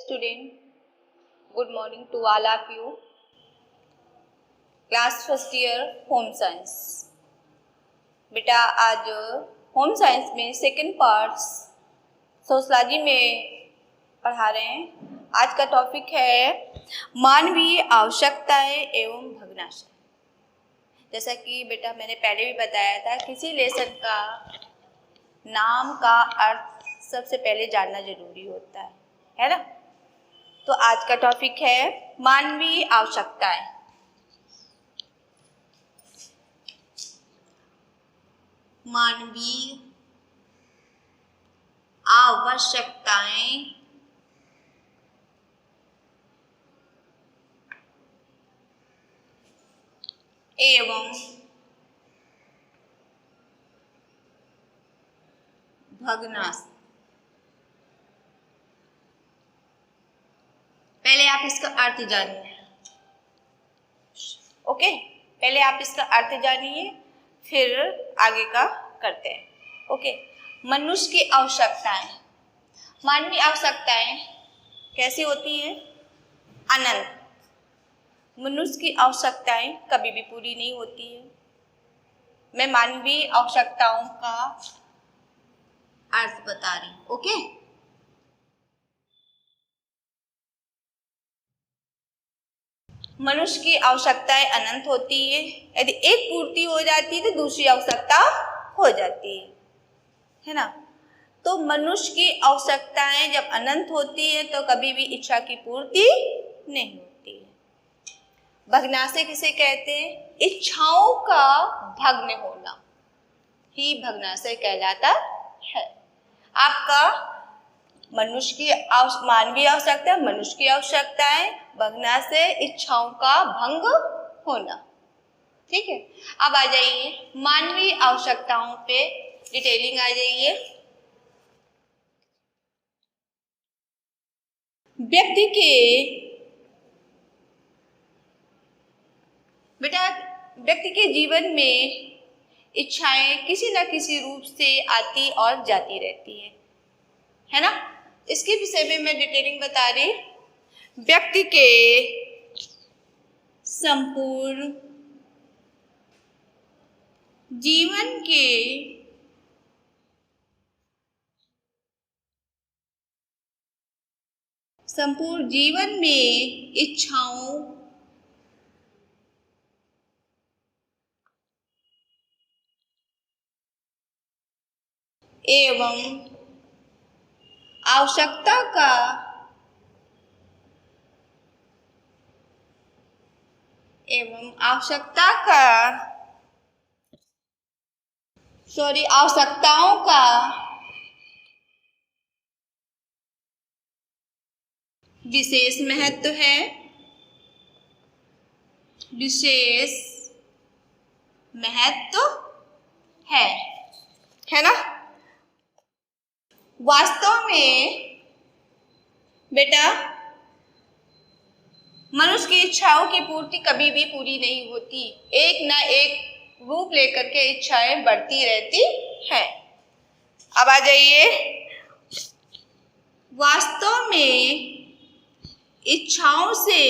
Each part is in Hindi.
student, good morning to all of you. Class first year home science. बेटा आज होम साइंस में सेकंड पार्ट्स सोशलॉजी में पढ़ा रहे हैं। आज का टॉपिक है मानवीय आवश्यकताएं एवं भग्नाशय। जैसा कि बेटा मैंने पहले भी बताया था, किसी लेसन का नाम का अर्थ सबसे पहले जानना जरूरी होता है ना। तो आज का टॉपिक है मानवीय आवश्यकताएं। मानवीय आवश्यकताएं एवं भग्नाशय। पहले आप इसका अर्थ जानिए। ओके, पहले आप इसका अर्थ जानिए, फिर आगे का करते हैं। ओके, मनुष्य की आवश्यकताएं। मानवीय आवश्यकताएं कैसी होती हैं? अनंत। मनुष्य की आवश्यकताएं कभी भी पूरी नहीं होती है। मैं मानवीय आवश्यकताओं का अर्थ बता रही हूं। ओके, मनुष्य की आवश्यकताएं अनंत होती है। यदि एक पूर्ति हो जाती है तो दूसरी आवश्यकता हो जाती है ना। तो मनुष्य की आवश्यकताएं जब अनंत होती है तो कभी भी इच्छा की पूर्ति नहीं होती है। भग्नाशय किसे कहते हैं? इच्छाओं का भग्न होना ही भग्नाशय कहलाता है। आपका मनुष्य की मानवीय आवश्यकता, मनुष्य की आवश्यकताएं, भग्नाशय इच्छाओं का भंग होना। ठीक है, अब आ जाइए मानवीय आवश्यकताओं पे डिटेलिंग आ जाइए। व्यक्ति के जीवन में इच्छाएं किसी न किसी रूप से आती और जाती रहती है ना। इसके विषय में मैं डिटेलिंग बता रही। व्यक्ति के संपूर्ण जीवन में इच्छाओं एवं आवश्यकता का आवश्यकताओं का विशेष महत्व है ना। वास्तव में बेटा मनुष्य की इच्छाओं की पूर्ति कभी भी पूरी नहीं होती। एक न एक रूप लेकर के इच्छाएं बढ़ती रहती हैं। अब आ जाइए, वास्तव में इच्छाओं से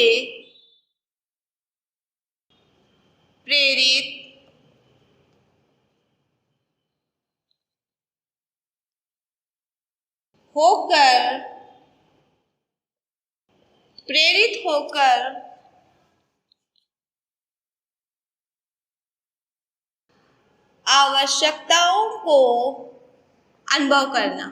प्रेरित होकर आवश्यकताओं को अनुभव करना।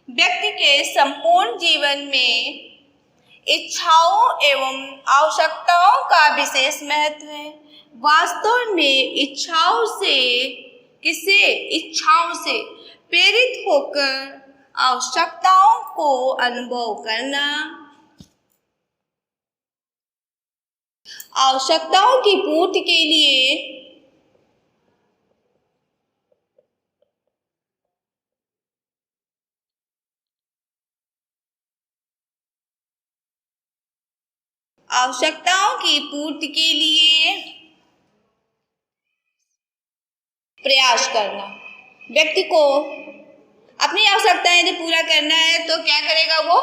व्यक्ति के संपूर्ण जीवन में इच्छाओं एवं आवश्यकताओं का विशेष महत्व है। वास्तव में इच्छाओं से प्रेरित होकर आवश्यकताओं को अनुभव करना, आवश्यकताओं की पूर्ति के लिए आवश्यकताओं की पूर्ति के लिए प्रयास करना। व्यक्ति को अपनी आवश्यकताएं यदि पूरा करना है तो क्या करेगा, वो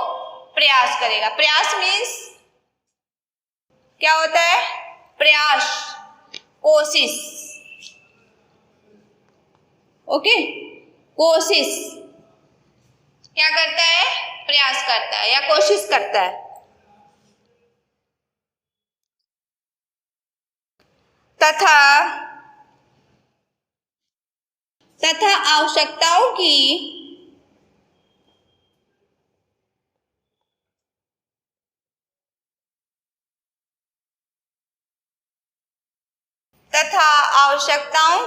प्रयास करेगा। प्रयास मीन्स क्या होता है, प्रयास, कोशिश। ओके, कोशिश क्या करता है, प्रयास करता है या कोशिश करता है। तथा आवश्यकताओं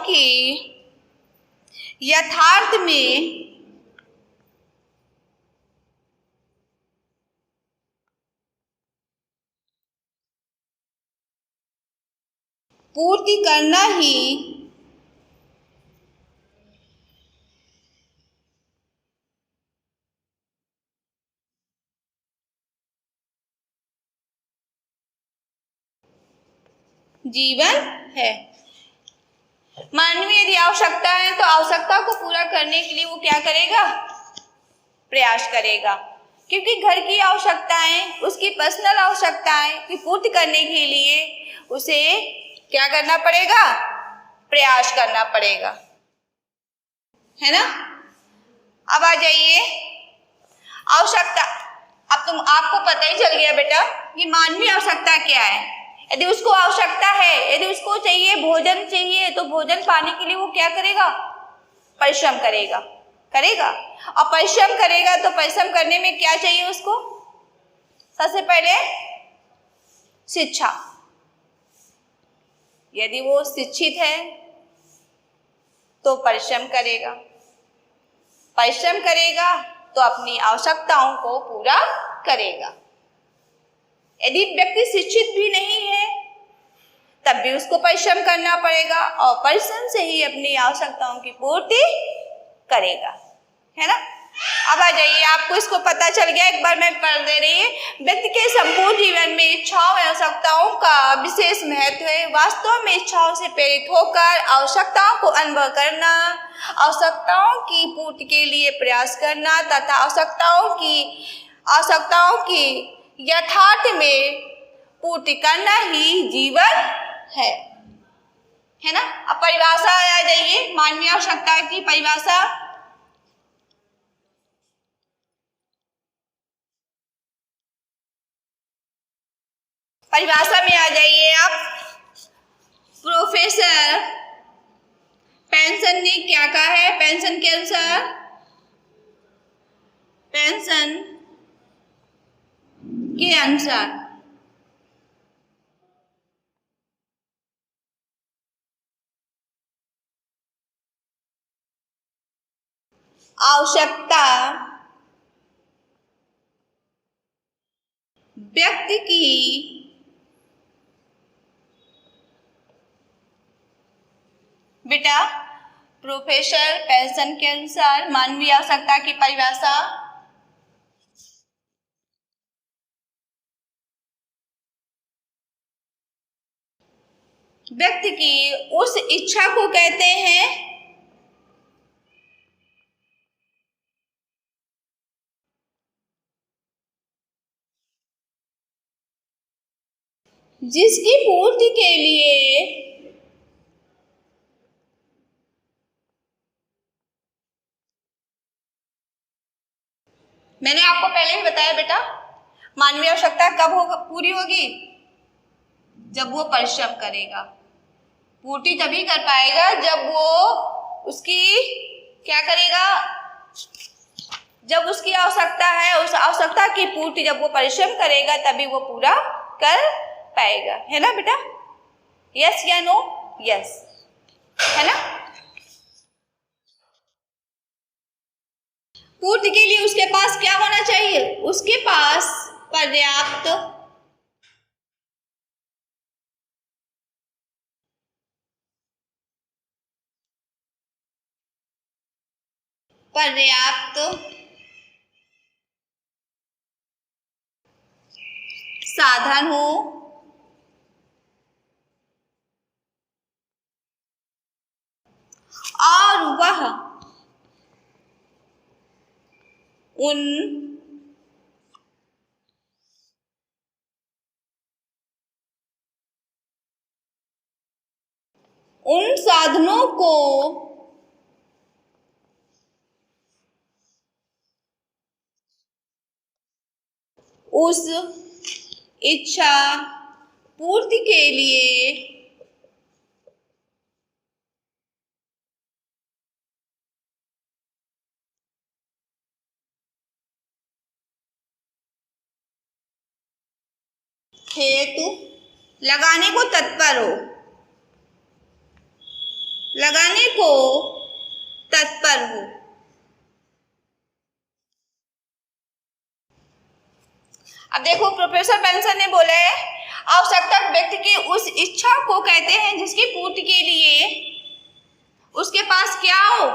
की यथार्थ में पूर्ति करना ही जीवन है। मानवीय यदि आवश्यकता है तो आवश्यकता को पूरा करने के लिए वो क्या करेगा, प्रयास करेगा। क्योंकि घर की आवश्यकताएं, उसकी पर्सनल आवश्यकताएं की पूर्ति करने के लिए उसे क्या करना पड़ेगा, प्रयास करना पड़ेगा, है ना। अब आ जाइए आवश्यकता। अब आपको पता ही चल गया बेटा कि मानवीय आवश्यकता क्या है। यदि उसको आवश्यकता है, यदि उसको चाहिए, भोजन चाहिए, तो भोजन पाने के लिए वो क्या करेगा, परिश्रम करेगा। और परिश्रम करेगा तो परिश्रम करने में क्या चाहिए उसको, सबसे पहले शिक्षा। यदि वो शिक्षित है तो परिश्रम करेगा तो अपनी आवश्यकताओं को पूरा करेगा। यदि व्यक्ति शिक्षित भी नहीं है तब भी उसको परिश्रम करना पड़ेगा और परिश्रम से ही अपनी आवश्यकताओं की पूर्ति करेगा, है ना। अब आ जाइए, आपको इसको पता चल गया, एक बार मैं पढ़ दे रही है। व्यक्ति के संपूर्ण जीवन में इच्छाओं और आवश्यकताओं का विशेष महत्व है। वास्तव में इच्छाओं से प्रेरित होकर आवश्यकताओं को अनुभव करना, आवश्यकताओं की पूर्ति के लिए प्रयास करना तथा आवश्यकताओं की यथार्थ में पूर्ति करना ही जीवन है ना। अब परिभाषा आ जाइए, मानवीय आवश्यकता की परिभाषा। परिभाषा में आ जाइए आप। प्रोफेसर पेंसन ने क्या कहा है, पेंसन के अनुसार, आवश्यकता व्यक्ति की बेटा, प्रोफेसर पेंसन के अनुसार मानवीय आवश्यकता की परिभाषा व्यक्ति की उस इच्छा को कहते हैं जिसकी पूर्ति के लिए मैंने आपको पहले भी बताया बेटा, मानवीय आवश्यकता कब पूरी होगी, जब वो परिश्रम करेगा। पूर्ति तभी कर पाएगा जब वो उसकी क्या करेगा, जब उसकी आवश्यकता है, उस आवश्यकता की पूर्ति जब वो परिश्रम करेगा तभी वो पूरा कर पाएगा, है ना बेटा। यस या नो, यस, है ना। पूर्ति के लिए उसके पास क्या होना चाहिए, उसके पास पर्याप्त साधन हो, उन साधनों को उस इच्छा पूर्ति के लिए हेतु लगाने को तत्पर हो, लगाने को तत्पर हो। अब देखो प्रोफेसर पेंसन ने बोला है आवश्यकता व्यक्ति की उस इच्छा को कहते हैं जिसकी पूर्ति के लिए उसके पास क्या हो,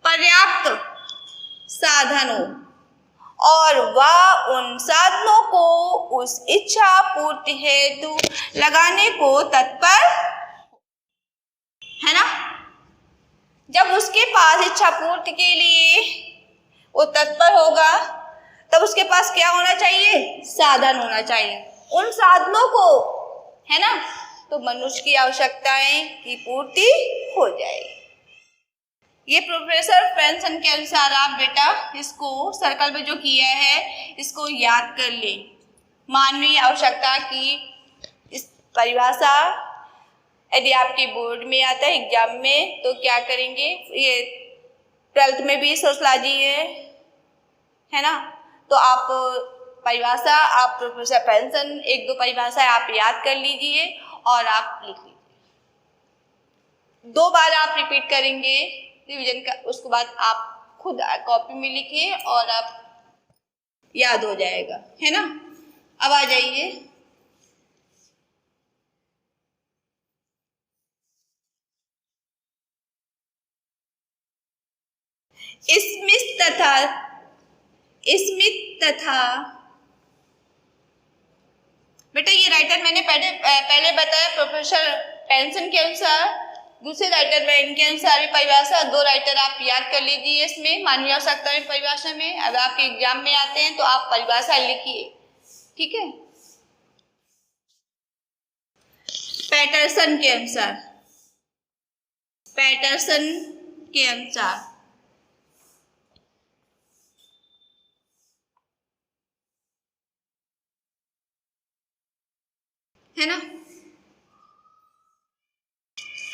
पर्याप्त साधन हो और वह उन साधनों को उस इच्छा पूर्ति हेतु लगाने को तत्पर है ना। जब उसके पास इच्छा पूर्ति के लिए वो तत्पर होगा तब उसके पास क्या होना चाहिए, साधन होना चाहिए। उन साधनों को है ना तो मनुष्य की आवश्यकताएं की पूर्ति हो जाएगी। ये प्रोफेसर पेंसन के अनुसार आप बेटा इसको सर्कल में जो किया है इसको याद कर ले। मानवीय आवश्यकता की इस परिभाषा यदि आपके बोर्ड में आता है एग्जाम में तो क्या करेंगे, ये 12th में भी सोशलॉजी है ना, तो आप परिभाषा आप प्रोफेसर पेंसन 1-2 परिभाषा आप याद कर लीजिए और आप लिख लीजिए। 2 बार आप रिपीट करेंगे रिवीजन का, उसके बाद आप खुद कॉपी में लिखिए और आप याद हो जाएगा, है ना। अब आ जाइए स्मित तथा बेटा ये राइटर मैंने पहले बताया प्रोफेसर पेंसन के अनुसार, दूसरे राइटर में इनके अनुसार भी परिभाषा 2 राइटर आप याद कर लीजिए। इसमें मानवीय आवश्यकता में परिभाषा में अगर आपके एग्जाम में आते हैं तो आप परिभाषा लिखिए, ठीक है। पैटरसन के अनुसार है ना,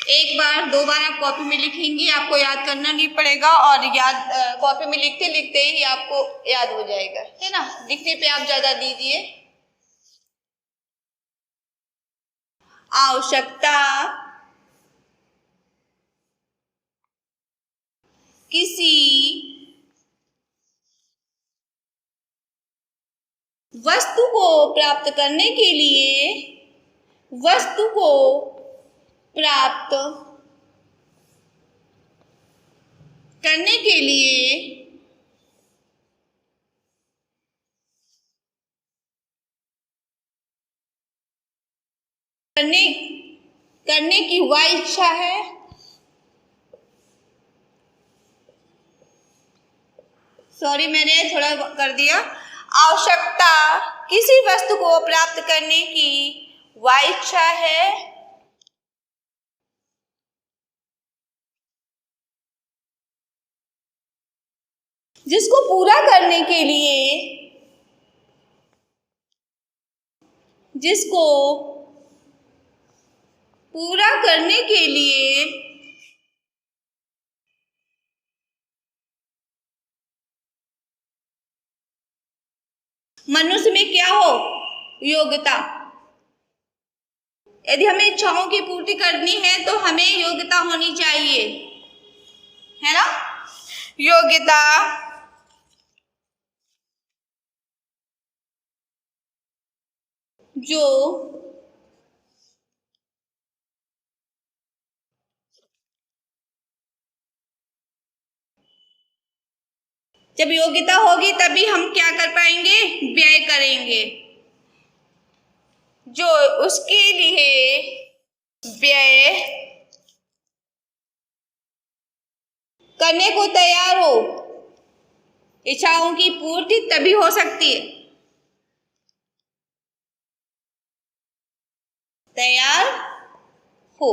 1 बार 2 बार आप कॉपी में लिखेंगे, आपको याद करना नहीं पड़ेगा और याद कॉपी में लिखते लिखते ही आपको याद हो जाएगा, है ना। लिखने पे आप ज्यादा दीजिए। आवश्यकता किसी वस्तु को प्राप्त करने के लिए करने की वह इच्छा है सॉरी मैंने थोड़ा कर दिया। आवश्यकता किसी वस्तु को प्राप्त करने की वह इच्छा है जिसको पूरा करने के लिए मनुष्य में क्या हो, योग्यता। यदि हमें इच्छाओं की पूर्ति करनी है तो हमें योग्यता होनी चाहिए, है ना। योग्यता जो जब योग्यता होगी तभी हम क्या कर पाएंगे, व्यय करेंगे। जो उसके लिए व्यय करने को तैयार हो इच्छाओं की पूर्ति तभी हो सकती है तैयार हो।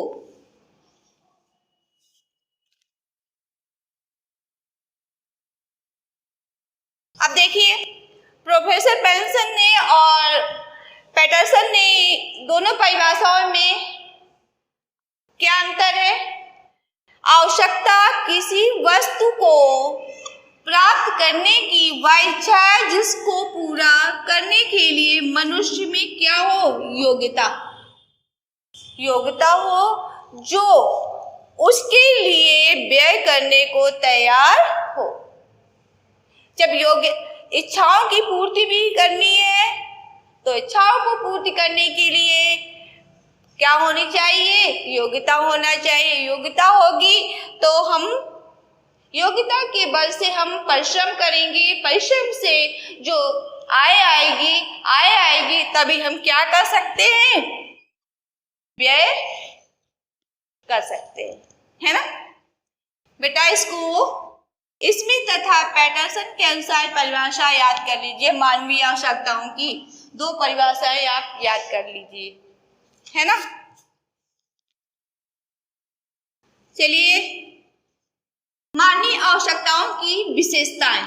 अब देखिए, प्रोफेसर पेंसन ने और पैटरसन ने दोनों परिभाषाओं में क्या अंतर है? आवश्यकता किसी वस्तु को प्राप्त करने की वह इच्छा है जिसको पूरा करने के लिए मनुष्य में क्या हो? योग्यता हो, जो उसके लिए व्यय करने को तैयार हो। जब इच्छाओं की पूर्ति भी करनी है तो इच्छाओं को पूर्ति करने के लिए क्या होनी चाहिए? योग्यता होना चाहिए। योग्यता होगी तो योग्यता के बल से हम परिश्रम करेंगे, परिश्रम से जो आय आएगी तभी हम क्या कर सकते हैं? व्यय कर सकते हैं, है ना बेटा। इसमें तथा पैटरसन के अनुसार परिभाषा याद कर लीजिए। मानवीय आवश्यकताओं की 2 परिभाषाएं आप याद कर लीजिए, है ना। चलिए, मानवीय आवश्यकताओं की विशेषताएं।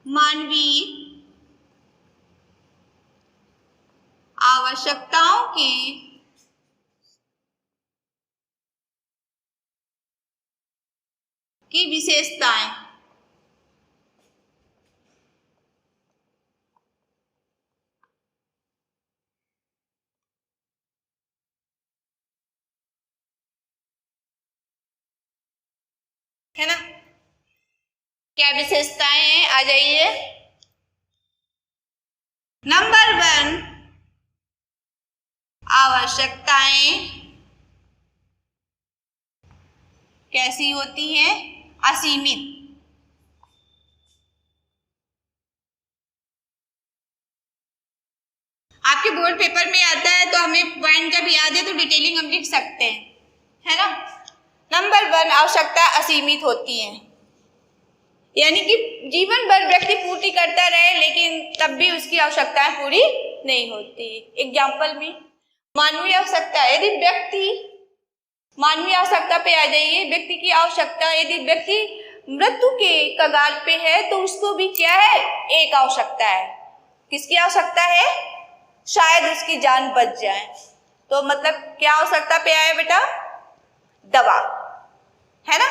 मानवीय आवश्यकताओं की विशेषताएं। है ना, क्या विशेषताएं हैं? आ जाइए। नंबर 1, आवश्यकताएं कैसी होती हैं? असीमित। आपके बोर्ड पेपर में आता है तो हमें पॉइंट जब याद है तो डिटेलिंग हम लिख सकते हैं, है ना। नंबर 1, आवश्यकता असीमित होती है, यानी कि जीवन भर व्यक्ति पूर्ति करता रहे लेकिन तब भी उसकी आवश्यकताएं पूरी नहीं होती। एग्जाम्पल में मानवीय आवश्यकता, यदि व्यक्ति मानवीय आवश्यकता पे आ जाइए। व्यक्ति की आवश्यकता, यदि व्यक्ति मृत्यु के कगार पे है तो उसको भी क्या है? एक आवश्यकता है। किसकी आवश्यकता है? शायद उसकी जान बच जाए, तो मतलब क्या आवश्यकता पे आए बेटा? दवा, है ना।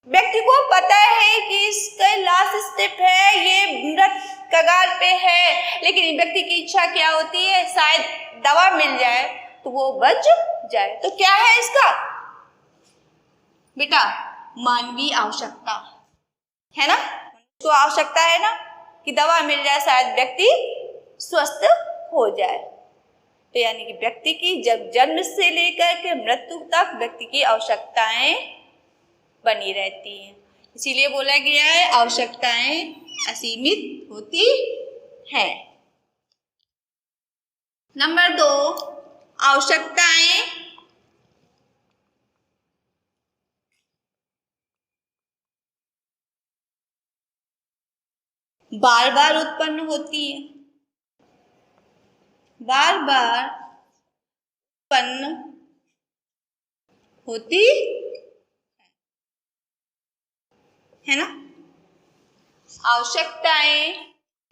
व्यक्ति को पता है कि इसका लास्ट स्टेप है, ये मृत कगार पे है, लेकिन व्यक्ति की इच्छा क्या होती है? शायद दवा मिल जाए तो वो बच जाए। तो क्या है इसका बेटा? मानवीय आवश्यकता, है ना। तो आवश्यकता है ना कि दवा मिल जाए, शायद व्यक्ति स्वस्थ हो जाए। तो यानी कि व्यक्ति की जब जन्म से लेकर के मृत्यु तक व्यक्ति की आवश्यकताएं बनी रहती हैं। इसीलिए बोला गया है आवश्यकताएं असीमित होती हैं। नंबर 2, आवश्यकताएं बार बार उत्पन्न होती है। बार बार उत्पन्न होती है ना। आवश्यकताएं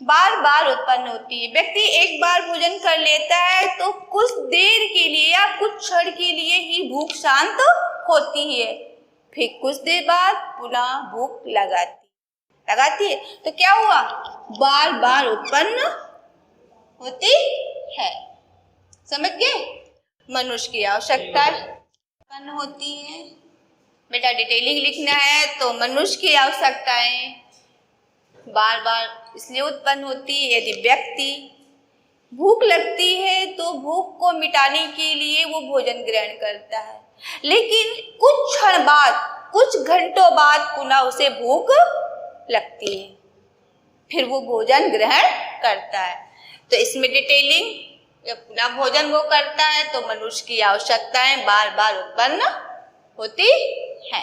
बार बार उत्पन्न होती है। व्यक्ति एक बार भोजन कर लेता है तो कुछ देर के लिए या कुछ क्षण के लिए ही भूख शांत होती है, फिर कुछ देर बाद पुनः भूख लगाती है। तो क्या हुआ? बार बार उत्पन्न होती है। समझ गए? मनुष्य की आवश्यकता उत्पन्न होती है। बेटा डिटेलिंग लिखना है तो मनुष्य की आवश्यकताएं बार बार इसलिए उत्पन्न होती है, यदि व्यक्ति भूख लगती है तो भूख को मिटाने के लिए वो भोजन ग्रहण करता है, लेकिन कुछ क्षण बाद, कुछ घंटों बाद पुनः उसे भूख लगती है, फिर वो भोजन ग्रहण करता है। तो इसमें डिटेलिंग अपना भोजन वो करता है तो मनुष्य की आवश्यकताएं बार बार उत्पन्न होती है।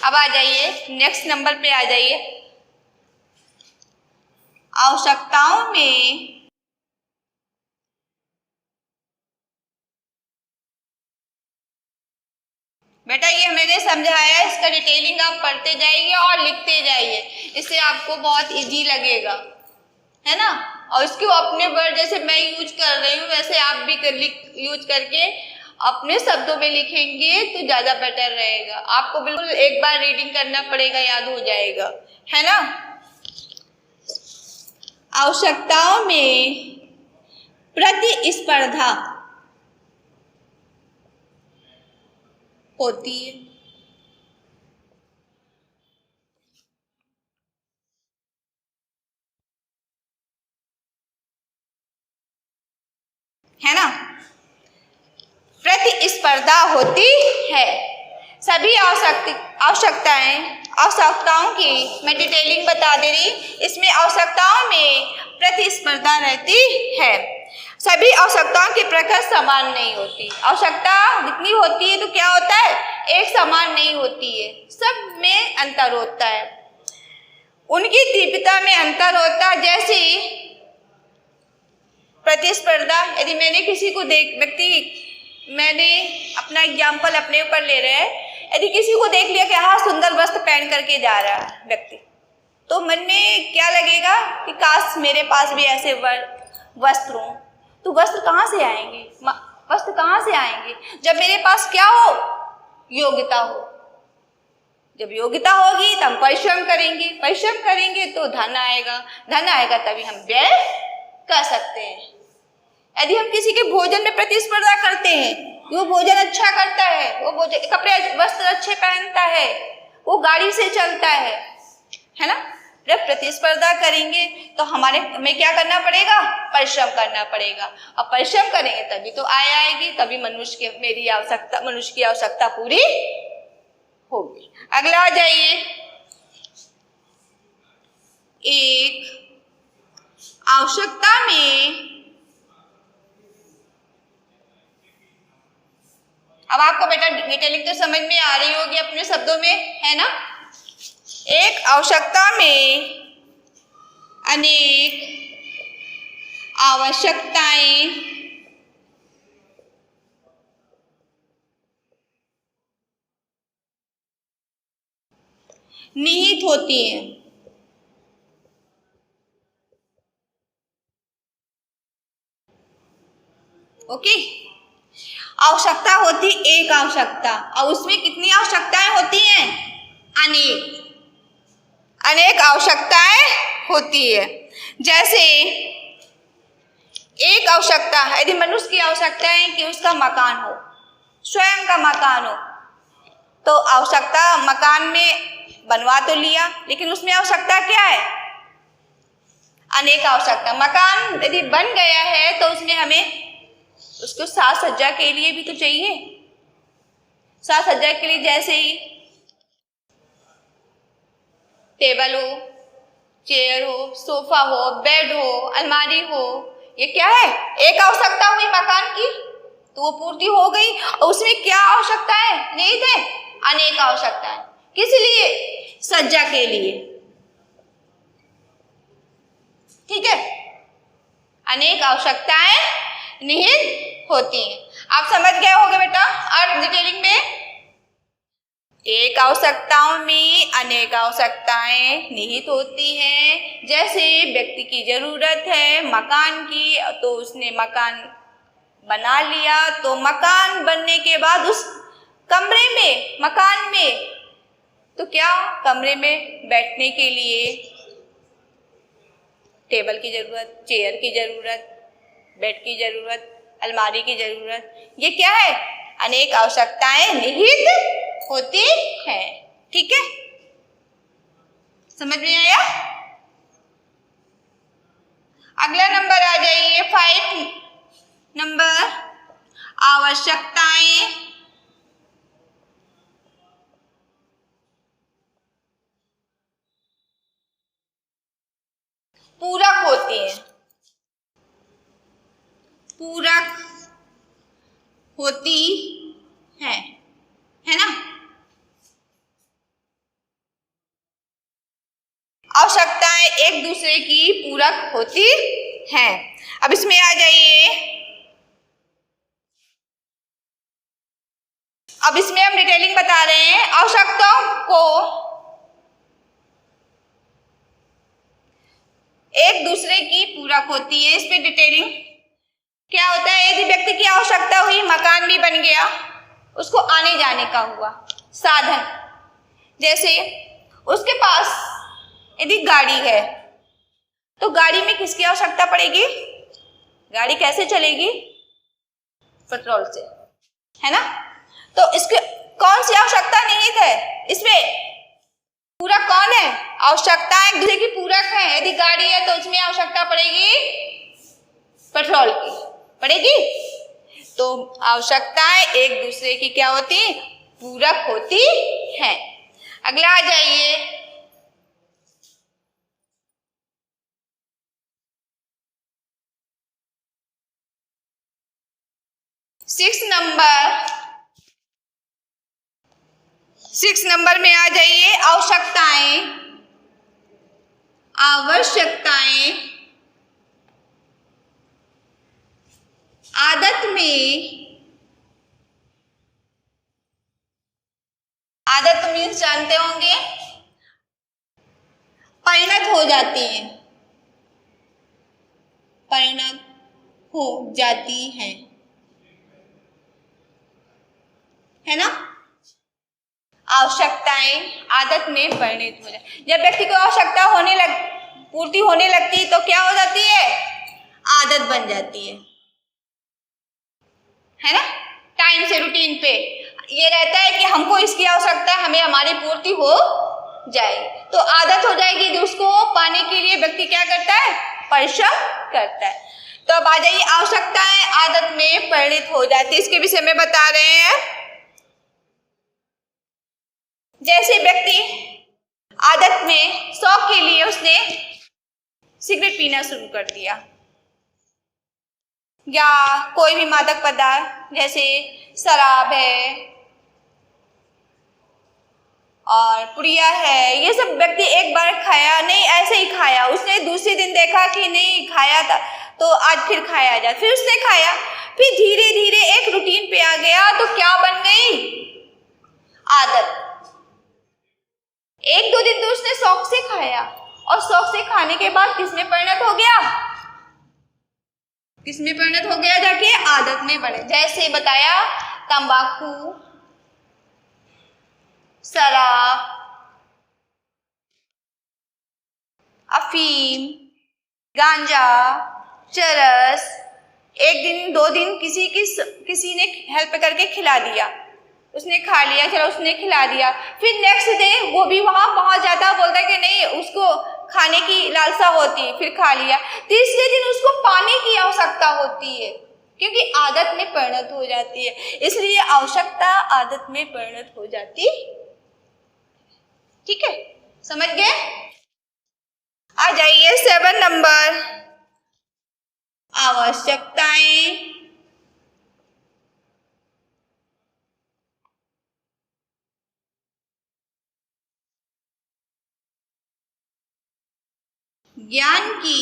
अब आ जाइए नेक्स्ट नंबर पे आ जाइए। आवश्यकताओं में बेटा ये मैंने समझाया, इसका डिटेलिंग आप पढ़ते जाइए और लिखते जाइए, इससे आपको बहुत इजी लगेगा, है ना। और इसको अपने वर्ड जैसे मैं यूज कर रही हूँ वैसे आप भी यूज करके अपने शब्दों में लिखेंगे तो ज्यादा बेटर रहेगा। आपको बिल्कुल एक बार रीडिंग करना पड़ेगा, याद हो जाएगा, है ना। आवश्यकताओं में प्रतिस्पर्धा होती है ना, प्रतिस्पर्धा होती है। सभी आवश्यकताओं की मैं डिटेलिंग बता दे रही, इसमें आवश्यकताओं में प्रतिस्पर्धा रहती है। सभी आवश्यकताओं की प्रकृति समान नहीं होती। आवश्यकता जितनी होती है तो क्या होता है, एक समान नहीं होती है, सब में अंतर होता है, उनकी तीव्रता में अंतर होता है। जैसे प्रतिस्पर्धा, यदि मैंने किसी को मैंने अपना एग्जाम्पल अपने ऊपर ले रहे हैं, यदि किसी को देख लिया कि हाँ सुंदर वस्त्र पहन करके जा रहा है व्यक्ति, तो मन में क्या लगेगा कि काश मेरे पास भी ऐसे वस्त्र हों। तो वस्त्र कहाँ से आएंगे, वस्त्र कहाँ से आएंगे, जब मेरे पास क्या हो, योग्यता हो। जब योग्यता होगी तो हम परिश्रम करेंगे तो धन आएगा तभी हम व्यय कर सकते हैं। यदि हम किसी के भोजन में प्रतिस्पर्धा करते हैं, वो भोजन अच्छा करता है, वो भोजन कपड़े वस्त्र अच्छे पहनता है, वो गाड़ी से चलता है ना, जब प्रतिस्पर्धा करेंगे तो हमें क्या करना पड़ेगा, परिश्रम करना पड़ेगा। और परिश्रम करेंगे तभी तो आएगी, तभी मनुष्य की आवश्यकता पूरी होगी। अगला आ जाइए, एक आवश्यकता में, अब आपको बेटा डिटेलिंग तो समझ में आ रही होगी अपने शब्दों में, है ना। एक आवश्यकता में अनेक आवश्यकताएं निहित होती हैं। ओके, आवश्यकता होती एक आवश्यकता और उसमें कितनी आवश्यकताएं होती हैं, अनेक आवश्यकताएं होती है। जैसे एक आवश्यकता, यदि मनुष्य की आवश्यकता है कि उसका मकान हो, स्वयं का मकान हो, तो आवश्यकता मकान में बनवा तो लिया, लेकिन उसमें आवश्यकता क्या है, अनेक आवश्यकता। मकान यदि बन गया है तो उसमें हमें उसको साज सज्जा के लिए भी तो चाहिए। साज सज्जा के लिए जैसे ही टेबल हो, चेयर हो, सोफा हो, बेड हो, अलमारी हो, ये क्या है, एक आवश्यकता हुई मकान की, तो वो पूर्ति हो गई। और उसमें क्या आवश्यकता है, नहीं थे, अनेक आवश्यकता है। किस लिए, सज्जा के लिए, ठीक है। अनेक आवश्यकताएं निहित होती हैं। आप समझ गए होंगे बेटा और डिटेलिंग में, एक आवश्यकताओं में अनेक आवश्यकताएं निहित होती हैं। जैसे व्यक्ति की जरूरत है मकान की, तो उसने मकान बना लिया, तो मकान बनने के बाद उस कमरे में, मकान में, तो क्या कमरे में बैठने के लिए टेबल की जरूरत, चेयर की जरूरत, बेड की जरूरत, अलमारी की जरूरत, ये क्या है, अनेक आवश्यकताएं निहित होती हैं, ठीक है। समझ में आया। अगला नंबर आ जाइए 5 नंबर, आवश्यकताएं पूरक होती हैं। पूरक होती है ना। आवश्यकताएं एक दूसरे की पूरक होती हैं। अब इसमें आ जाइए, अब इसमें हम डिटेलिंग बता रहे हैं। आवश्यकताओं को एक दूसरे की पूरक होती है, इस पे डिटेलिंग क्या होता है। यदि व्यक्ति की आवश्यकता हुई, मकान भी बन गया, उसको आने जाने का हुआ साधन, जैसे उसके पास यदि गाड़ी है तो गाड़ी में किसकी आवश्यकता पड़ेगी, गाड़ी कैसे चलेगी, पेट्रोल से, है ना। तो इसके कौन सी आवश्यकता निहित है, इसमें पूरक कौन है, आवश्यकता एक दूसरे की पूरक है। यदि गाड़ी है तो उसमें आवश्यकता पड़ेगी पेट्रोल की, पड़ेगी। तो आवश्यकताएं एक दूसरे की क्या होती, पूरक होती हैं। अगला आ जाइए, सिक्स नंबर में आ जाइए। आवश्यकताएं आदत तो मीन्स जानते होंगे, परिणत हो जाती हैं, परिणत हो जाती हैं, है ना। आवश्यकताएं आदत में परिणत हो जाए। जब व्यक्ति को आवश्यकता पूर्ति होने लगती तो क्या हो जाती है, आदत बन जाती है ना। टाइम से रूटीन पे ये रहता है कि हमको इसकी आवश्यकता है, हमें हमारी पूर्ति हो जाएगी, तो आदत हो जाएगी। तो उसको पाने के लिए व्यक्ति क्या करता है, परिश्रम करता है। तो अब आ जाइए, आवश्यकताएं आदत में परिणत हो जाती है, इसके विषय में बता रहे हैं। जैसे व्यक्ति आदत में शौक के लिए उसने सिगरेट पीना शुरू कर दिया, या कोई भी मादक पदार्थ जैसे शराब है और पुड़िया है, ये सब व्यक्ति एक बार खाया नहीं, ऐसे ही खाया, उसने दूसरे दिन देखा कि नहीं खाया था तो आज फिर खाया जाए, फिर उसने खाया, फिर धीरे धीरे एक रूटीन पे आ गया, तो क्या बन गई, आदत। एक दो दिन तो उसने शौक से खाया, और शौक से खाने के बाद किसमें परिणत हो गया, किसमें परिणत हो गया, जाके आदत में बढ़े। जैसे बताया, तंबाकू, शराब, अफीम, गांजा, चरस, एक दिन दो दिन किसी ने हेल्प करके खिला दिया, उसने खा लिया, चलो उसने खिला दिया, फिर नेक्स्ट डे वो भी वहां पहुंच जाता, बोलता है कि नहीं उसको खाने की लालसा होती, फिर खा लिया। तीसरे दिन उसको पानी की आवश्यकता होती है, क्योंकि आदत में परिणत हो जाती है, इसलिए आवश्यकता आदत में परिणत हो जाती। ठीक है, समझ गए। आ जाइए 7 नंबर, आवश्यकताएं ज्ञान की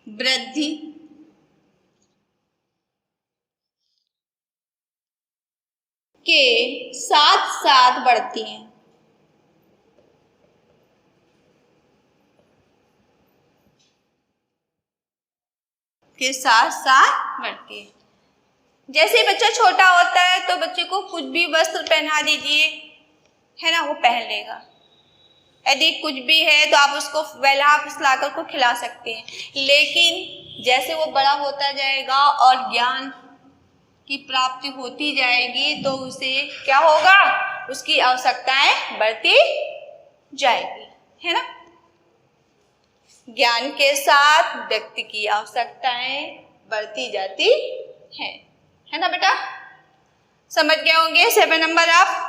वृद्धि के साथ साथ बढ़ती हैं। के साथ साथ बढ़ती है। जैसे बच्चा छोटा होता है तो बच्चे को कुछ भी वस्त्र पहना दीजिए, है ना, वो पहन लेगा। यदि कुछ भी है तो आप उसको बहला फुसला कर को खिला सकते हैं, लेकिन जैसे वो बड़ा होता जाएगा और ज्ञान की प्राप्ति होती जाएगी तो उसे क्या होगा, उसकी आवश्यकताएं बढ़ती जाएगी, है ना। ज्ञान के साथ व्यक्ति की आवश्यकताएं बढ़ती जाती है ना बेटा, समझ गए होंगे 7 नंबर आप।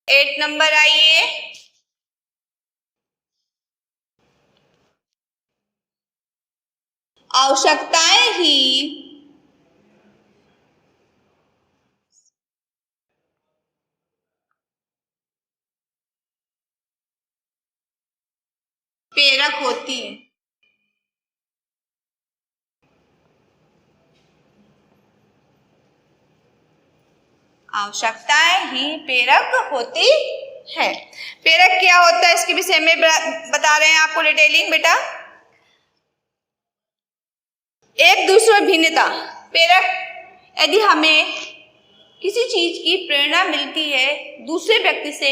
8 नंबर आइए, आवश्यकताएं ही प्रेरक होती है। आवश्यकताएं ही प्रेरक होती है। प्रेरक क्या होता है इसके विषय में बता रहे हैं आपको डिटेलिंग बेटा। एक दूसरे भिन्नता प्रेरक, यदि हमें किसी चीज की प्रेरणा मिलती है दूसरे व्यक्ति से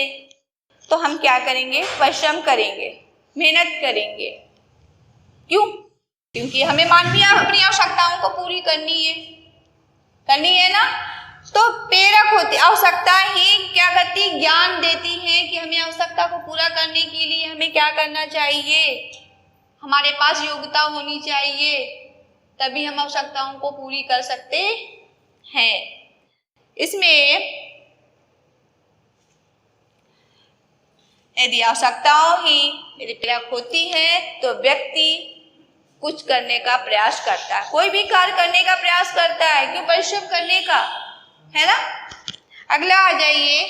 तो हम क्या करेंगे, परिश्रम करेंगे, मेहनत करेंगे। क्यों? क्योंकि हमें मानवीय अपनी आवश्यकताओं को पूरी करनी है ना। तो प्रेरक होती आवश्यकता ही क्या करती, ज्ञान देती है कि हमें आवश्यकता को पूरा करने के लिए हमें क्या करना चाहिए, हमारे पास योग्यता होनी चाहिए, तभी हम आवश्यकताओं को पूरी कर सकते हैं। इसमें यदि आवश्यकताओं ही यदि प्रेरक होती है तो व्यक्ति कुछ करने का प्रयास करता है, कोई भी कार्य करने का प्रयास करता है, क्यों, परिश्रम करने का, है ना। अगला आ जाइए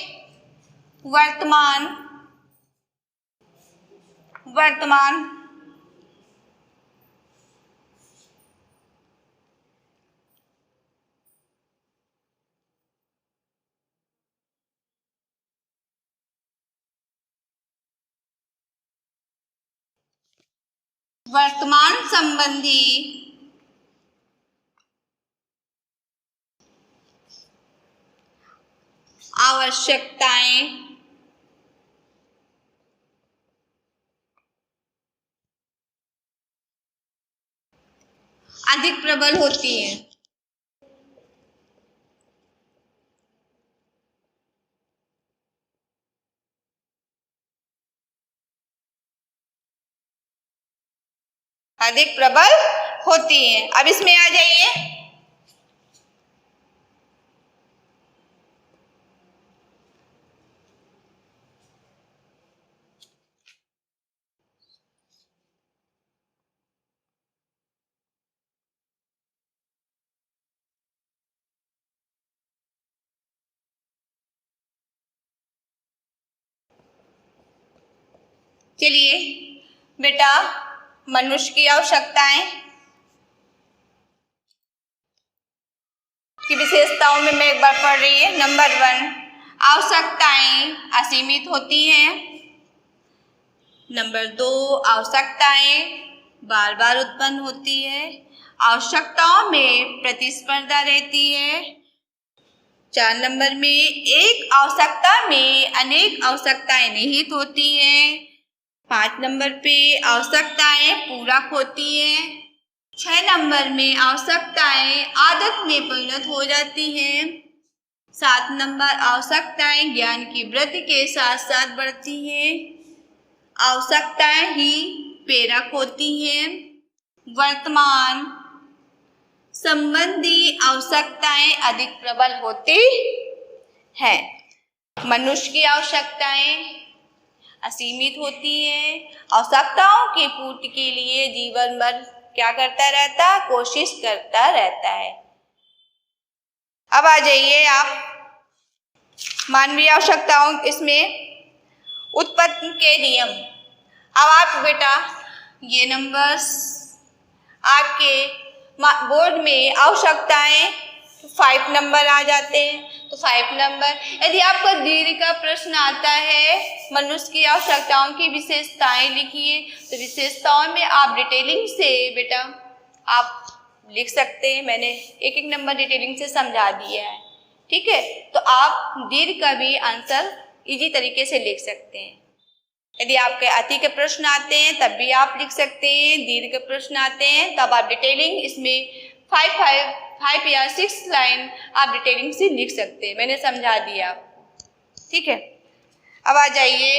वर्तमान। वर्तमान संबंधी आवश्यकताएं अधिक प्रबल होती हैं। अधिक प्रबल होती हैं। अब इसमें आ जाइए चलिए बेटा, मनुष्य की आवश्यकताएं की विशेषताओं में मैं एक बार पढ़ रही है। नंबर 1, आवश्यकताएं असीमित होती हैं। नंबर 2, आवश्यकताएं बार बार उत्पन्न होती है। आवश्यकताओं में प्रतिस्पर्धा रहती है। 4 नंबर में, एक आवश्यकता में अनेक आवश्यकताएं निहित होती हैं। 5 नंबर पे आवश्यकताएं पूरक होती हैं। 6 नंबर में आवश्यकताएं आदत में परिणत हो जाती हैं। 7 नंबर, आवश्यकताएं ज्ञान की वृद्धि के साथ साथ बढ़ती हैं। आवश्यकताएं ही प्रेरक होती हैं। वर्तमान संबंधी आवश्यकताएं अधिक प्रबल होती हैं। मनुष्य की आवश्यकताएं असीमित होती है। आवश्यकताओं की पूर्ति के लिए जीवन भर क्या करता रहता है, कोशिश करता रहता है। अब आ जाइए आप मानवीय आवश्यकताओं, इसमें उत्पत्ति के नियम। अब आप बेटा ये नंबर्स आपके बोर्ड में आवश्यकताएं 5 नंबर आ जाते हैं। तो 5 नंबर, यदि आपका दीर्घ का प्रश्न आता है मनुष्य की आवश्यकताओं की विशेषताएं लिखिए, तो विशेषताओं में आप डिटेलिंग से बेटा आप लिख सकते हैं। मैंने एक एक नंबर डिटेलिंग से समझा दिया है, ठीक है। तो आप दीर्घ का भी आंसर इजी तरीके से लिख सकते हैं। यदि आपके अति के प्रश्न आते हैं तब भी आप लिख सकते हैं। दीर्घ के प्रश्न आते हैं तब आप डिटेलिंग इसमें 5 या 6 लाइन आप डिटेलिंग से लिख सकते हैं। मैंने समझा दिया, ठीक है। अब आ जाइए